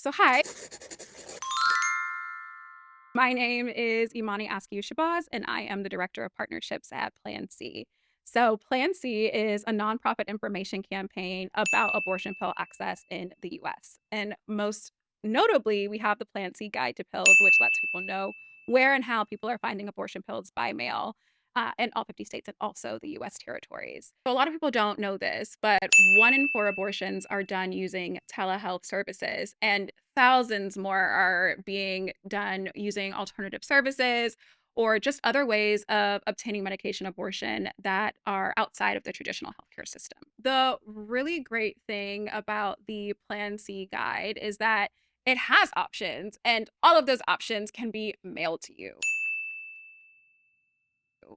So hi, my name is Imani Askew-Shabazz, and I am the Director of Partnerships at Plan C. So Plan C is a nonprofit information campaign about abortion pill access in the US. And most notably, we have the Plan C Guide to Pills, which lets people know where and how people are finding abortion pills by mail in all 50 states and also the US territories. So a lot of people don't know this, but 1 in 4 abortions are done using telehealth services, and thousands more are being done using alternative services or just other ways of obtaining medication abortion that are outside of the traditional healthcare system. The really great thing about the Plan C guide is that it has options, and all of those options can be mailed to you,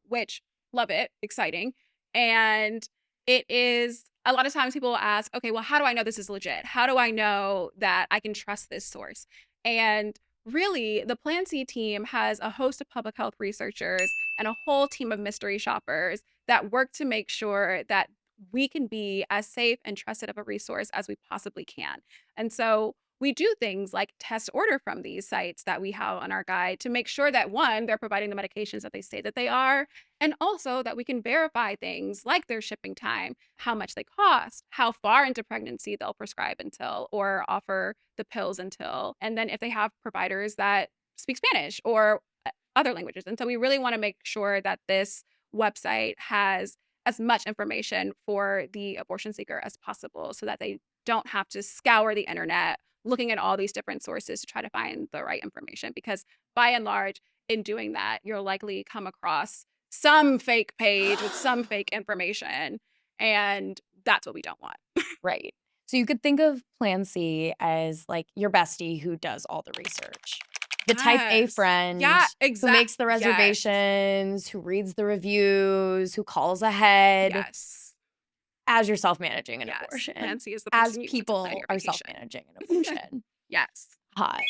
which love it, exciting. And it is a lot of times people will ask, okay, well, how do I know this is legit? How do I know that I can trust this source? And really, the Plan C team has a host of public health researchers and a whole team of mystery shoppers that work to make sure that we can be as safe and trusted of a resource as we possibly can. And so we do things like test order from these sites that we have on our guide to make sure that one, they're providing the medications that they say that they are, and also that we can verify things like their shipping time, how much they cost, how far into pregnancy they'll prescribe until or offer the pills until, and then if they have providers that speak Spanish or other languages. And so we really want to make sure that this website has as much information for the abortion seeker as possible so that they don't have to scour the internet looking at all these different sources to try to find the right information. Because by and large, in doing that, you'll likely come across some fake page with some fake information. And that's what we don't want. Right. So you could think of Plan C as like your bestie who does all the research. The type A Yes. friend Yeah, who exactly. makes the Yes. reservations, who reads the reviews, who calls ahead Yes. as you're self-managing an Yes. abortion, Plan C is the as person you want to plan people your are vacation. self-managing an abortion. Yes. Hot.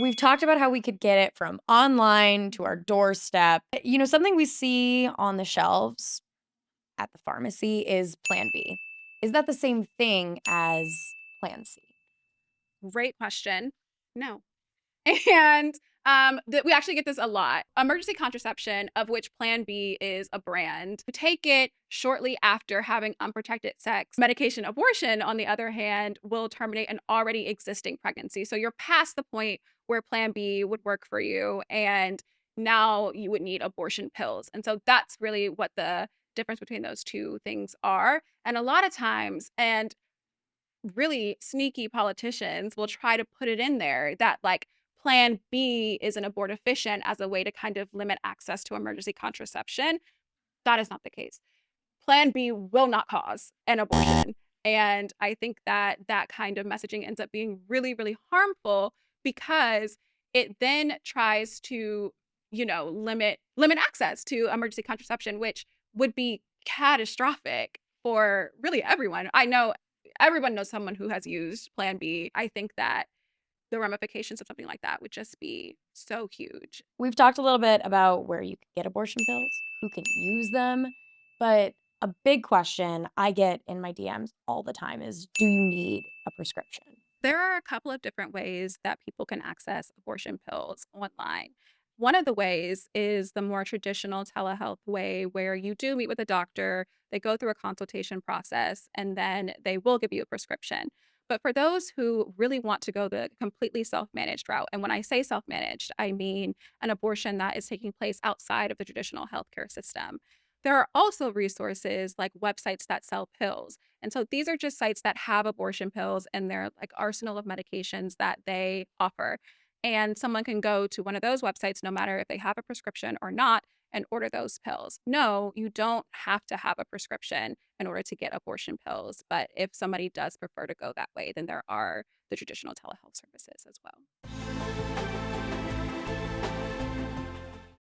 We've talked about how we could get it from online to our doorstep. Something we see on the shelves at the pharmacy is Plan B. Is that the same thing as Plan C? Great question. No. And we actually get this a lot. Emergency contraception, of which Plan B is a brand, you take it shortly after having unprotected sex. Medication abortion, on the other hand, will terminate an already existing pregnancy. So you're past the point where Plan B would work for you, and now you would need abortion pills. And so that's really what the difference between those two things are. And a lot of times, and really sneaky politicians will try to put it in there that like Plan B is an abortifacient as a way to kind of limit access to emergency contraception. That is not the case. Plan B will not cause an abortion. And I think that that kind of messaging ends up being really, really harmful because it then tries to, limit access to emergency contraception, which would be catastrophic for really everyone. I know everyone knows someone who has used Plan B. I think that the ramifications of something like that would just be so huge. We've talked a little bit about where you can get abortion pills, who can use them, but a big question I get in my DMs all the time is, do you need a prescription? There are a couple of different ways that people can access abortion pills online. One of the ways is the more traditional telehealth way where you do meet with a doctor, they go through a consultation process, and then they will give you a prescription. But for those who really want to go the completely self managed route, and when I say self managed, I mean an abortion that is taking place outside of the traditional healthcare system. There are also resources like websites that sell pills. And so these are just sites that have abortion pills and their like arsenal of medications that they offer. And someone can go to one of those websites, no matter if they have a prescription or not, and order those pills. No, you don't have to have a prescription in order to get abortion pills. But if somebody does prefer to go that way, then there are the traditional telehealth services as well.